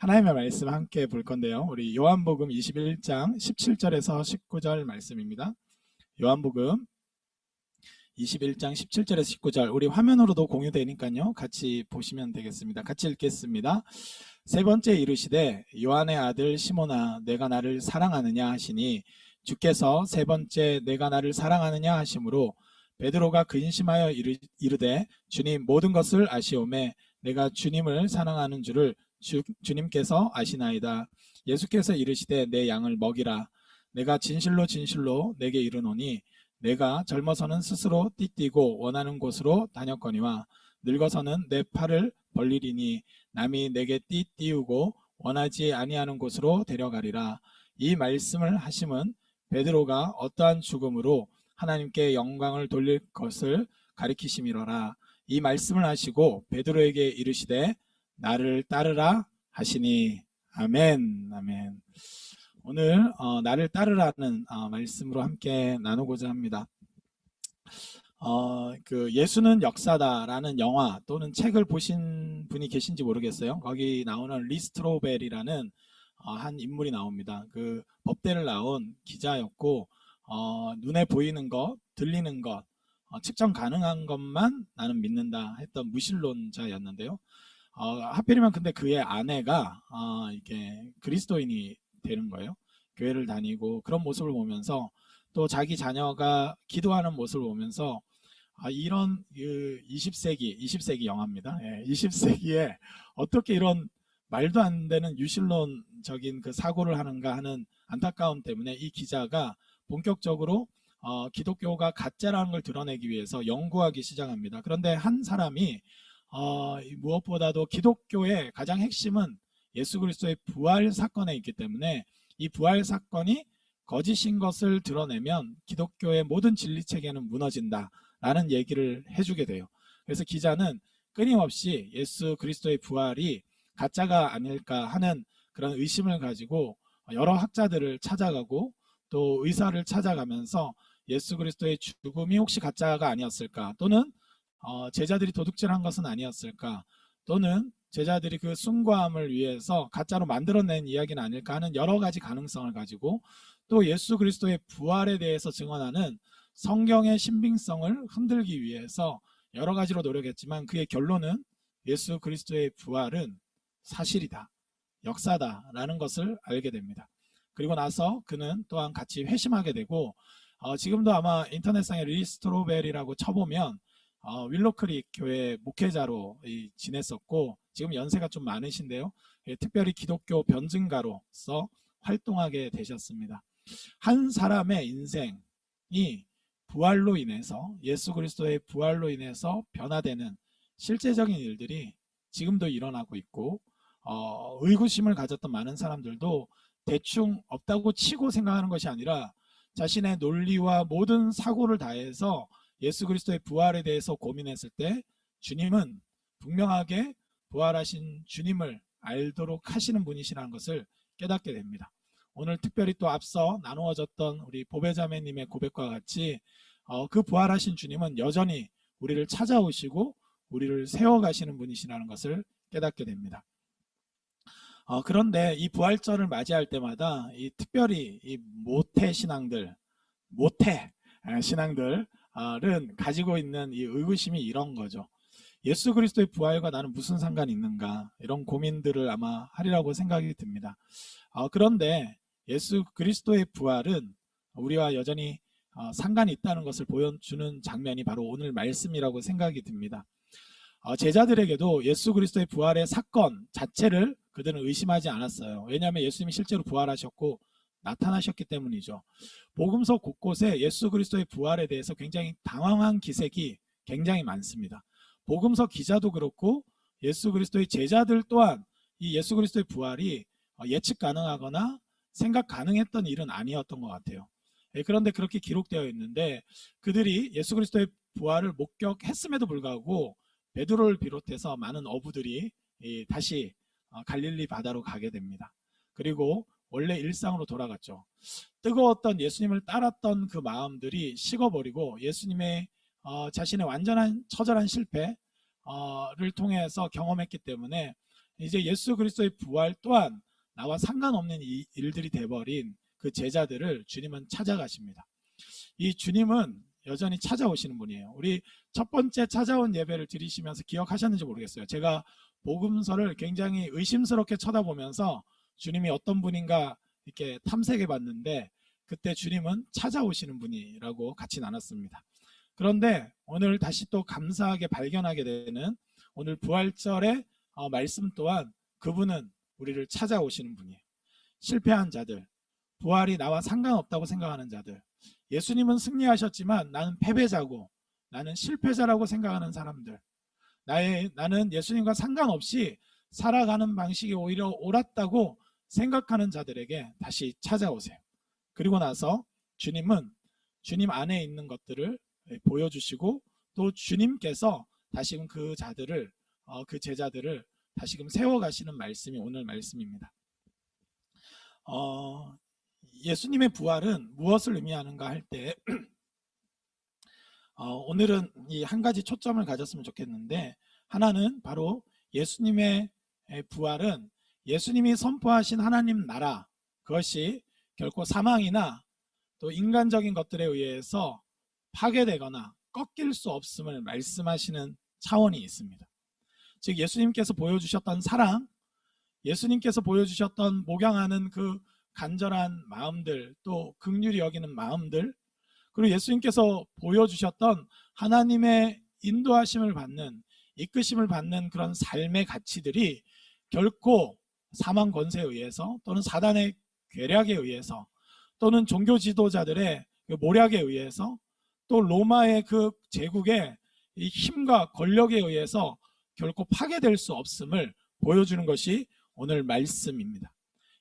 하나님의 말씀 함께 볼 건데요. 우리 요한복음 21장 17절에서 19절 말씀입니다. 요한복음 21장 17절에서 19절 우리 화면으로도 공유되니까요. 같이 보시면 되겠습니다. 같이 읽겠습니다. 세 번째 이르시되 요한의 아들 시몬아 내가 나를 사랑하느냐 하시니 주께서 세 번째 내가 나를 사랑하느냐 하심으로 베드로가 근심하여 이르되 주님 모든 것을 아시오매 내가 주님을 사랑하는 줄을 주님께서 아시나이다. 예수께서 이르시되 내 양을 먹이라. 내가 진실로 진실로 내게 이르노니 내가 젊어서는 스스로 띠띠고 원하는 곳으로 다녔거니와 늙어서는 내 팔을 벌리리니 남이 내게 띠띠우고 원하지 아니하는 곳으로 데려가리라. 이 말씀을 하심은 베드로가 어떠한 죽음으로 하나님께 영광을 돌릴 것을 가리키심이로라. 이 말씀을 하시고 베드로에게 이르시되 나를 따르라 하시니. 아멘. 아멘. 오늘 나를 따르라는 말씀으로 함께 나누고자 합니다. 그 예수는 역사다라는 영화 또는 책을 보신 분이 계신지 모르겠어요. 거기 나오는 리스트로벨이라는 한 인물이 나옵니다. 그 법대를 나온 기자였고 눈에 보이는 것, 들리는 것, 측정 가능한 것만 나는 믿는다 했던 무신론자였는데요. 하필이면 근데 그의 아내가 이렇게 그리스도인이 되는 거예요. 교회를 다니고 그런 모습을 보면서 또 자기 자녀가 기도하는 모습을 보면서 이런 20세기 영화입니다. 20세기에 어떻게 이런 말도 안 되는 유신론적인 그 사고를 하는가 하는 안타까움 때문에 이 기자가 본격적으로 기독교가 가짜라는 걸 드러내기 위해서 연구하기 시작합니다. 그런데 한 사람이 무엇보다도 기독교의 가장 핵심은 예수 그리스도의 부활 사건에 있기 때문에 이 부활 사건이 거짓인 것을 드러내면 기독교의 모든 진리체계는 무너진다라는 얘기를 해주게 돼요. 그래서 기자는 끊임없이 예수 그리스도의 부활이 가짜가 아닐까 하는 그런 의심을 가지고 여러 학자들을 찾아가고 또 의사를 찾아가면서 예수 그리스도의 죽음이 혹시 가짜가 아니었을까, 또는 제자들이 도둑질한 것은 아니었을까, 또는 제자들이 그 숭고함을 위해서 가짜로 만들어낸 이야기는 아닐까 하는 여러 가지 가능성을 가지고 또 예수 그리스도의 부활에 대해서 증언하는 성경의 신빙성을 흔들기 위해서 여러 가지로 노력했지만 그의 결론은 예수 그리스도의 부활은 사실이다, 역사다라는 것을 알게 됩니다. 그리고 나서 그는 또한 같이 회심하게 되고 지금도 아마 인터넷상에 리스트로벨이라고 쳐보면 윌로크릭 교회 목회자로 지냈었고 지금 연세가 좀 많으신데요. 특별히 기독교 변증가로서 활동하게 되셨습니다. 한 사람의 인생이 부활로 인해서, 예수 그리스도의 부활로 인해서 변화되는 실제적인 일들이 지금도 일어나고 있고 의구심을 가졌던 많은 사람들도 대충 없다고 치고 생각하는 것이 아니라 자신의 논리와 모든 사고를 다해서 예수 그리스도의 부활에 대해서 고민했을 때 주님은 분명하게 부활하신 주님을 알도록 하시는 분이시라는 것을 깨닫게 됩니다. 오늘 특별히 또 앞서 나누어졌던 우리 보배자매님의 고백과 같이 그 부활하신 주님은 여전히 우리를 찾아오시고 우리를 세워가시는 분이시라는 것을 깨닫게 됩니다. 그런데 이 부활절을 맞이할 때마다 특별히 이 모태 신앙들은 가지고 있는 이 의구심이 이런 거죠. 예수 그리스도의 부활과 나는 무슨 상관이 있는가, 이런 고민들을 아마 하리라고 생각이 듭니다. 그런데 예수 그리스도의 부활은 우리와 여전히 상관이 있다는 것을 보여주는 장면이 바로 오늘 말씀이라고 생각이 듭니다. 제자들에게도 예수 그리스도의 부활의 사건 자체를 그들은 의심하지 않았어요. 왜냐하면 예수님이 실제로 부활하셨고 나타나셨기 때문이죠. 복음서 곳곳에 예수 그리스도의 부활에 대해서 굉장히 당황한 기색이 굉장히 많습니다. 복음서 기자도 그렇고 예수 그리스도의 제자들 또한 이 예수 그리스도의 부활이 예측 가능하거나 생각 가능했던 일은 아니었던 것 같아요. 그런데 그렇게 기록되어 있는데 그들이 예수 그리스도의 부활을 목격했음에도 불구하고 베드로를 비롯해서 많은 어부들이 다시 갈릴리 바다로 가게 됩니다. 그리고 원래 일상으로 돌아갔죠. 뜨거웠던 예수님을 따랐던 그 마음들이 식어버리고 예수님의 자신의 완전한 처절한 실패를 통해서 경험했기 때문에 이제 예수 그리스도의 부활 또한 나와 상관없는 일들이 돼버린 그 제자들을 주님은 찾아가십니다. 이 주님은 여전히 찾아오시는 분이에요. 우리 첫 번째 찾아온 예배를 드리시면서 기억하셨는지 모르겠어요. 제가 복음서를 굉장히 의심스럽게 쳐다보면서 주님이 어떤 분인가 이렇게 탐색해 봤는데, 그때 주님은 찾아오시는 분이라고 같이 나눴습니다. 그런데 오늘 다시 또 감사하게 발견하게 되는 오늘 부활절의 말씀 또한 그분은 우리를 찾아오시는 분이에요. 실패한 자들, 부활이 나와 상관없다고 생각하는 자들, 예수님은 승리하셨지만 나는 패배자고 나는 실패자라고 생각하는 사람들, 나는 예수님과 상관없이 살아가는 방식이 오히려 옳았다고 생각하는 자들에게 다시 찾아오세요. 그리고 나서 주님은 주님 안에 있는 것들을 보여주시고 또 주님께서 다시금 그 자들을 그 제자들을 다시금 세워가시는 말씀이 오늘 말씀입니다. 예수님의 부활은 무엇을 의미하는가 할 때 오늘은 이 한 가지 초점을 가졌으면 좋겠는데, 하나는 바로 예수님의 부활은 예수님이 선포하신 하나님 나라, 그것이 결코 사망이나 또 인간적인 것들에 의해서 파괴되거나 꺾일 수 없음을 말씀하시는 차원이 있습니다. 즉 예수님께서 보여주셨던 사랑, 예수님께서 보여주셨던 목양하는 그 간절한 마음들, 또 긍휼히 여기는 마음들, 그리고 예수님께서 보여주셨던 하나님의 인도하심을 받는, 이끄심을 받는 그런 삶의 가치들이 결코 사망 권세에 의해서 또는 사단의 괴략에 의해서 또는 종교 지도자들의 모략에 의해서 또 로마의 그 제국의 이 힘과 권력에 의해서 결코 파괴될 수 없음을 보여주는 것이 오늘 말씀입니다.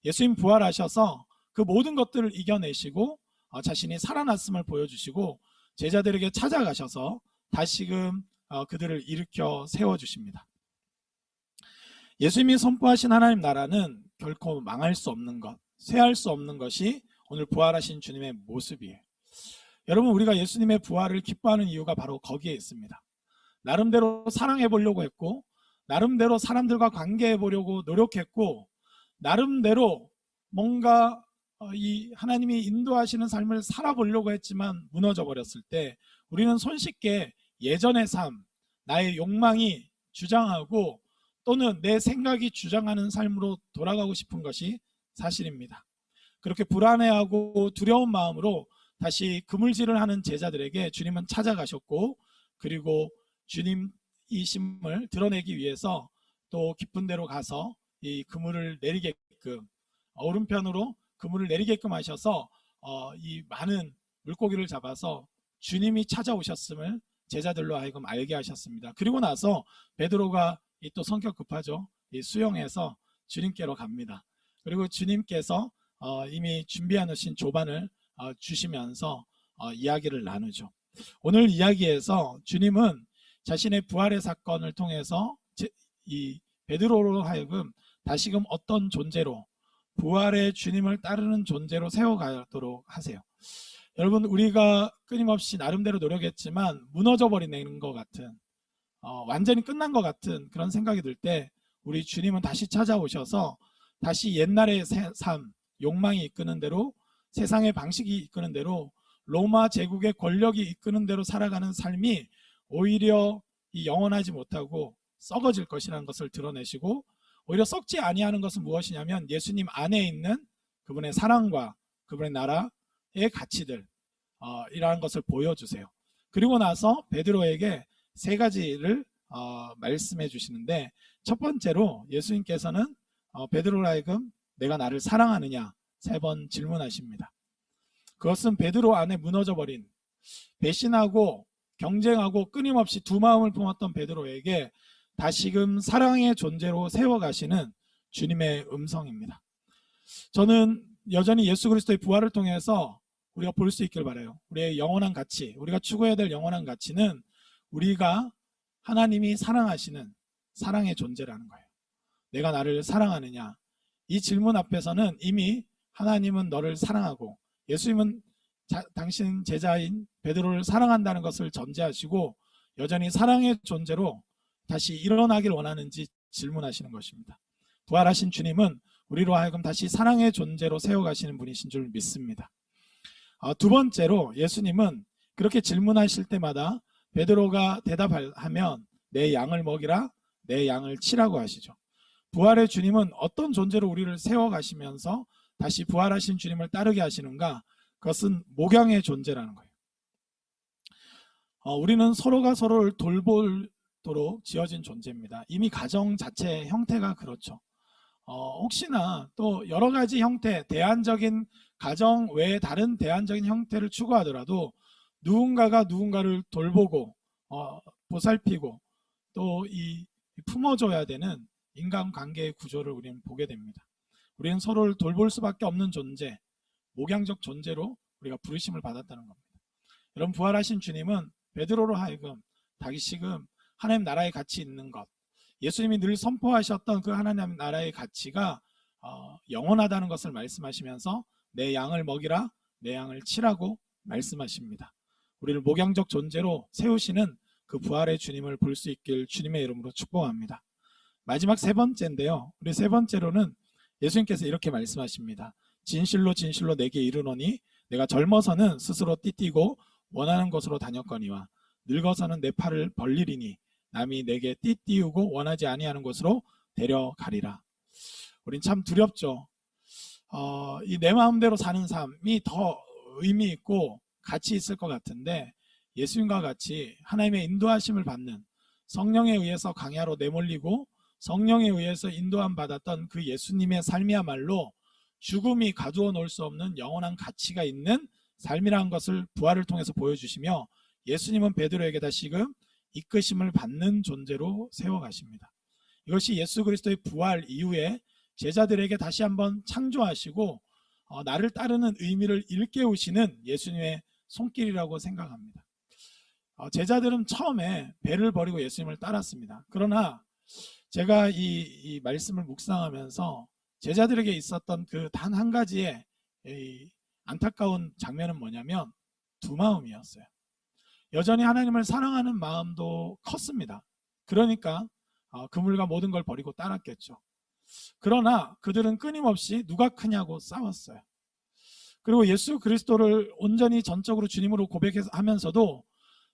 예수님 부활하셔서 그 모든 것들을 이겨내시고 자신이 살아났음을 보여주시고 제자들에게 찾아가셔서 다시금 그들을 일으켜 세워주십니다. 예수님이 선포하신 하나님 나라는 결코 망할 수 없는 것, 쇠할 수 없는 것이 오늘 부활하신 주님의 모습이에요. 여러분, 우리가 예수님의 부활을 기뻐하는 이유가 바로 거기에 있습니다. 나름대로 사랑해 보려고 했고, 나름대로 사람들과 관계해 보려고 노력했고, 나름대로 뭔가 이 하나님이 인도하시는 삶을 살아보려고 했지만 무너져 버렸을 때 우리는 손쉽게 예전의 삶, 나의 욕망이 주장하고 또는 내 생각이 주장하는 삶으로 돌아가고 싶은 것이 사실입니다. 그렇게 불안해하고 두려운 마음으로 다시 그물질을 하는 제자들에게 주님은 찾아가셨고, 그리고 주님이심을 드러내기 위해서 또 깊은 데로 가서 이 그물을 내리게끔, 오른편으로 그물을 내리게끔 하셔서 이 많은 물고기를 잡아서 주님이 찾아오셨음을 제자들로 하여금 알게 하셨습니다. 그리고 나서 베드로가 또 성격 급하죠. 수영해서 주님께로 갑니다. 그리고 주님께서 이미 준비해 놓으신 조반을 주시면서 이야기를 나누죠. 오늘 이야기에서 주님은 자신의 부활의 사건을 통해서 이 베드로로 하여금 다시금 어떤 존재로, 부활의 주님을 따르는 존재로 세워가도록 하세요. 여러분, 우리가 끊임없이 나름대로 노력했지만 무너져 버리는 것 같은, 완전히 끝난 것 같은 그런 생각이 들 때 우리 주님은 다시 찾아오셔서 다시 옛날의 삶, 욕망이 이끄는 대로, 세상의 방식이 이끄는 대로, 로마 제국의 권력이 이끄는 대로 살아가는 삶이 오히려 영원하지 못하고 썩어질 것이라는 것을 드러내시고, 오히려 썩지 아니하는 것은 무엇이냐면 예수님 안에 있는 그분의 사랑과 그분의 나라의 가치들, 이러한 것을 보여주세요. 그리고 나서 베드로에게 세 가지를 말씀해 주시는데, 첫 번째로 예수님께서는 베드로로 하여금 내가 나를 사랑하느냐 3번 질문하십니다. 그것은 베드로 안에 무너져버린, 배신하고 경쟁하고 끊임없이 두 마음을 품었던 베드로에게 다시금 사랑의 존재로 세워가시는 주님의 음성입니다. 저는 여전히 예수 그리스도의 부활을 통해서 우리가 볼 수 있길 바라요. 우리의 영원한 가치, 우리가 추구해야 될 영원한 가치는 우리가 하나님이 사랑하시는 사랑의 존재라는 거예요. 내가 나를 사랑하느냐, 이 질문 앞에서는 이미 하나님은 너를 사랑하고 예수님은 당신 제자인 베드로를 사랑한다는 것을 전제하시고 여전히 사랑의 존재로 다시 일어나길 원하는지 질문하시는 것입니다. 부활하신 주님은 우리로 하여금 다시 사랑의 존재로 세워가시는 분이신 줄 믿습니다. 두 번째로 예수님은 그렇게 질문하실 때마다 베드로가 대답하면 내 양을 먹이라, 내 양을 치라고 하시죠. 부활의 주님은 어떤 존재로 우리를 세워가시면서 다시 부활하신 주님을 따르게 하시는가? 그것은 목양의 존재라는 거예요. 우리는 서로가 서로를 돌보도록 지어진 존재입니다. 이미 가정 자체의 형태가 그렇죠. 혹시나 또 여러 가지 형태, 대안적인 가정 외에 다른 대안적인 형태를 추구하더라도 누군가가 누군가를 돌보고 보살피고 또 이 품어줘야 되는 인간관계의 구조를 우리는 보게 됩니다. 우리는 서로를 돌볼 수밖에 없는 존재, 목양적 존재로 우리가 부르심을 받았다는 겁니다. 여러분, 부활하신 주님은 베드로로 하여금 다시금 하나님 나라의 가치 있는 것, 예수님이 늘 선포하셨던 그 하나님 나라의 가치가 영원하다는 것을 말씀하시면서 내 양을 먹이라, 내 양을 치라고 말씀하십니다. 우리를 목양적 존재로 세우시는 그 부활의 주님을 볼 수 있길 주님의 이름으로 축복합니다. 마지막 세 번째인데요. 우리 세 번째로는 예수님께서 이렇게 말씀하십니다. 진실로 진실로 내게 이르노니 내가 젊어서는 스스로 띠띠고 원하는 곳으로 다녔거니와 늙어서는 내 팔을 벌리리니 남이 내게 띠띠우고 원하지 아니하는 곳으로 데려가리라. 우린 참 두렵죠. 이 내 마음대로 사는 삶이 더 의미 있고 가치 있을 것 같은데 예수님과 같이 하나님의 인도하심을 받는, 성령에 의해서 강야로 내몰리고 성령에 의해서 인도함 받았던 그 예수님의 삶이야말로 죽음이 가두어 놓을 수 없는 영원한 가치가 있는 삶이라는 것을 부활을 통해서 보여주시며, 예수님은 베드로에게 다시금 이끄심을 받는 존재로 세워가십니다. 이것이 예수 그리스도의 부활 이후에 제자들에게 다시 한번 창조하시고 나를 따르는 의미를 일깨우시는 예수님의 손길이라고 생각합니다. 제자들은 처음에 배를 버리고 예수님을 따랐습니다. 그러나 제가 이 말씀을 묵상하면서 제자들에게 있었던 그 단 한 가지의 안타까운 장면은 뭐냐면 두 마음이었어요. 여전히 하나님을 사랑하는 마음도 컸습니다. 그러니까 그물과 모든 걸 버리고 따랐겠죠. 그러나 그들은 끊임없이 누가 크냐고 싸웠어요. 그리고 예수 그리스도를 온전히 전적으로 주님으로 고백하면서도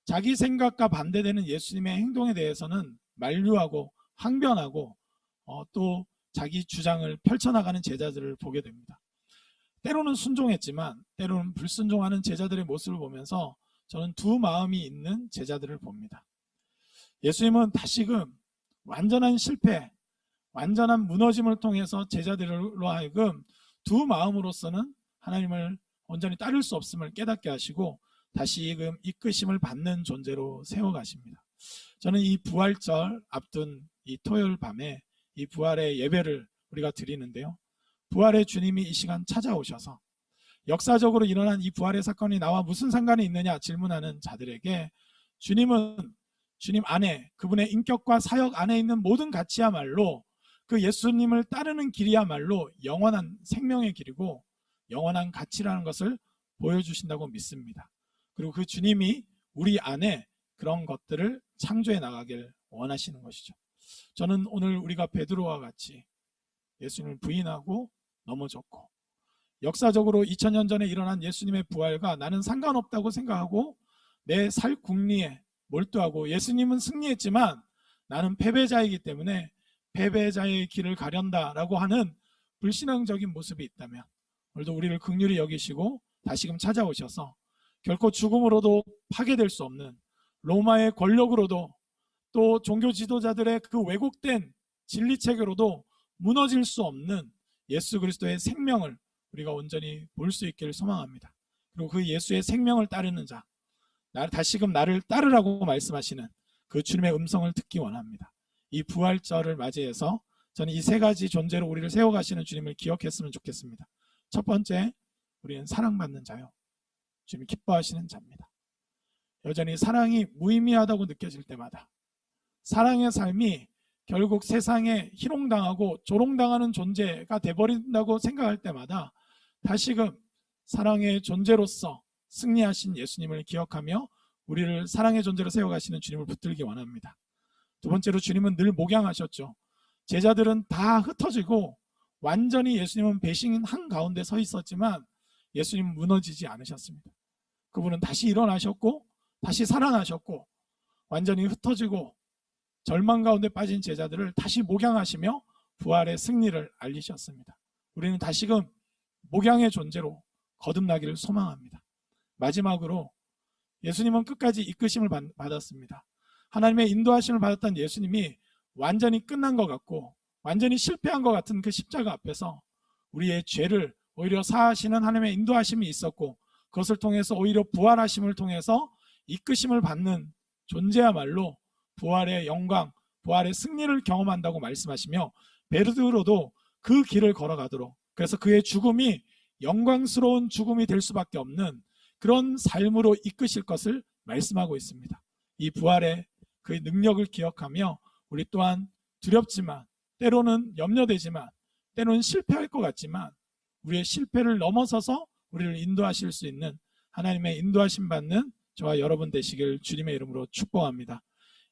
자기 생각과 반대되는 예수님의 행동에 대해서는 만류하고 항변하고 또 자기 주장을 펼쳐나가는 제자들을 보게 됩니다. 때로는 순종했지만 때로는 불순종하는 제자들의 모습을 보면서 저는 두 마음이 있는 제자들을 봅니다. 예수님은 다시금 완전한 실패, 완전한 무너짐을 통해서 제자들로 하여금 두 마음으로서는 하나님을 온전히 따를 수 없음을 깨닫게 하시고 다시금 이끄심을 받는 존재로 세워가십니다. 저는 이 부활절 앞둔 이 토요일 밤에 이 부활의 예배를 우리가 드리는데요, 부활의 주님이 이 시간 찾아오셔서 역사적으로 일어난 이 부활의 사건이 나와 무슨 상관이 있느냐 질문하는 자들에게 주님은 주님 안에, 그분의 인격과 사역 안에 있는 모든 가치야말로 그 예수님을 따르는 길이야말로 영원한 생명의 길이고 영원한 가치라는 것을 보여주신다고 믿습니다. 그리고 그 주님이 우리 안에 그런 것들을 창조해 나가길 원하시는 것이죠. 저는 오늘 우리가 베드로와 같이 예수님을 부인하고 넘어졌고 역사적으로 2000년 전에 일어난 예수님의 부활과 나는 상관없다고 생각하고 내 살 궁리에 몰두하고 예수님은 승리했지만 나는 패배자이기 때문에 패배자의 길을 가련다라고 하는 불신앙적인 모습이 있다면 오늘도 우리를 긍휼히 여기시고 다시금 찾아오셔서 결코 죽음으로도 파괴될 수 없는, 로마의 권력으로도 또 종교 지도자들의 그 왜곡된 진리체계로도 무너질 수 없는 예수 그리스도의 생명을 우리가 온전히 볼 수 있기를 소망합니다. 그리고 그 예수의 생명을 따르는 자, 다시금 나를 따르라고 말씀하시는 그 주님의 음성을 듣기 원합니다. 이 부활절을 맞이해서 저는 이 세 가지 존재로 우리를 세워가시는 주님을 기억했으면 좋겠습니다. 첫 번째, 우리는 사랑받는 자요, 주님이 기뻐하시는 자입니다. 여전히 사랑이 무의미하다고 느껴질 때마다, 사랑의 삶이 결국 세상에 희롱당하고 조롱당하는 존재가 돼버린다고 생각할 때마다 다시금 사랑의 존재로서 승리하신 예수님을 기억하며 우리를 사랑의 존재로 세워가시는 주님을 붙들기 원합니다. 두 번째로, 주님은 늘 목양하셨죠. 제자들은 다 흩어지고 완전히 예수님은 배신 한가운데 서 있었지만 예수님은 무너지지 않으셨습니다. 그분은 다시 일어나셨고 다시 살아나셨고 완전히 흩어지고 절망 가운데 빠진 제자들을 다시 목양하시며 부활의 승리를 알리셨습니다. 우리는 다시금 목양의 존재로 거듭나기를 소망합니다. 마지막으로 예수님은 끝까지 이끄심을 받았습니다. 하나님의 인도하심을 받았던 예수님이 완전히 끝난 것 같고 완전히 실패한 것 같은 그 십자가 앞에서 우리의 죄를 오히려 사하시는 하나님의 인도하심이 있었고 그것을 통해서 오히려 부활하심을 통해서 이끄심을 받는 존재야말로 부활의 영광, 부활의 승리를 경험한다고 말씀하시며 베드로도 그 길을 걸어가도록, 그래서 그의 죽음이 영광스러운 죽음이 될 수밖에 없는 그런 삶으로 이끄실 것을 말씀하고 있습니다. 이 부활의 그의 능력을 기억하며 우리 또한 두렵지만 때로는 염려되지만 때로는 실패할 것 같지만 우리의 실패를 넘어서서 우리를 인도하실 수 있는 하나님의 인도하심 받는 저와 여러분 되시길 주님의 이름으로 축복합니다.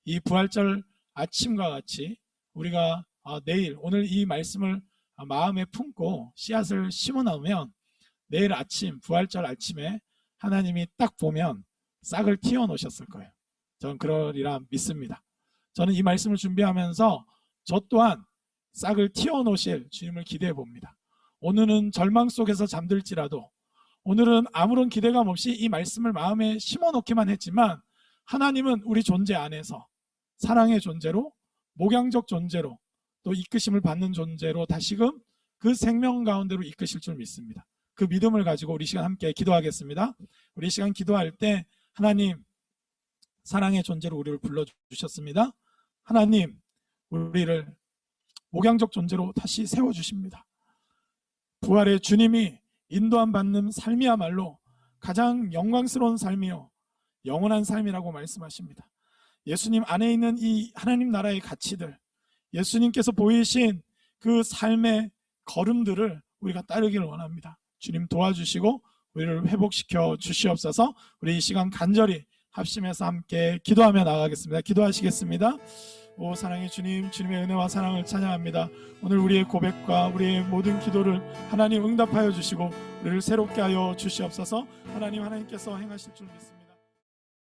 이 부활절 아침과 같이 우리가 내일 오늘 이 말씀을 마음에 품고 씨앗을 심어 놓으면 내일 아침 부활절 아침에 하나님이 딱 보면 싹을 틔워 놓으셨을 거예요. 저는 그러리라 믿습니다. 저는 이 말씀을 준비하면서 저 또한 싹을 틔워 놓으실 주님을 기대해 봅니다. 오늘은 절망 속에서 잠들지라도 오늘은 아무런 기대감 없이 이 말씀을 마음에 심어 놓기만 했지만 하나님은 우리 존재 안에서 사랑의 존재로 목양적 존재로 또 이끄심을 받는 존재로 다시금 그 생명 가운데로 이끄실 줄 믿습니다. 그 믿음을 가지고 우리 시간 함께 기도하겠습니다. 우리 시간 기도할 때 하나님 사랑의 존재로 우리를 불러주셨습니다. 하나님 우리를 목양적 존재로 다시 세워주십니다. 부활의 주님이 인도함 받는 삶이야말로 가장 영광스러운 삶이요 영원한 삶이라고 말씀하십니다. 예수님 안에 있는 이 하나님 나라의 가치들, 예수님께서 보이신 그 삶의 걸음들을 우리가 따르기를 원합니다. 주님 도와주시고 우리를 회복시켜 주시옵소서. 우리 이 시간 간절히 합심해서 함께 기도하며 나가겠습니다. 기도하시겠습니다. 오 사랑의 주님, 주님의 은혜와 사랑을 찬양합니다. 오늘 우리의 고백과 우리의 모든 기도를 하나님 응답하여 주시고 우리를 새롭게 하여 주시옵소서. 하나님께서 행하실 줄 믿습니다.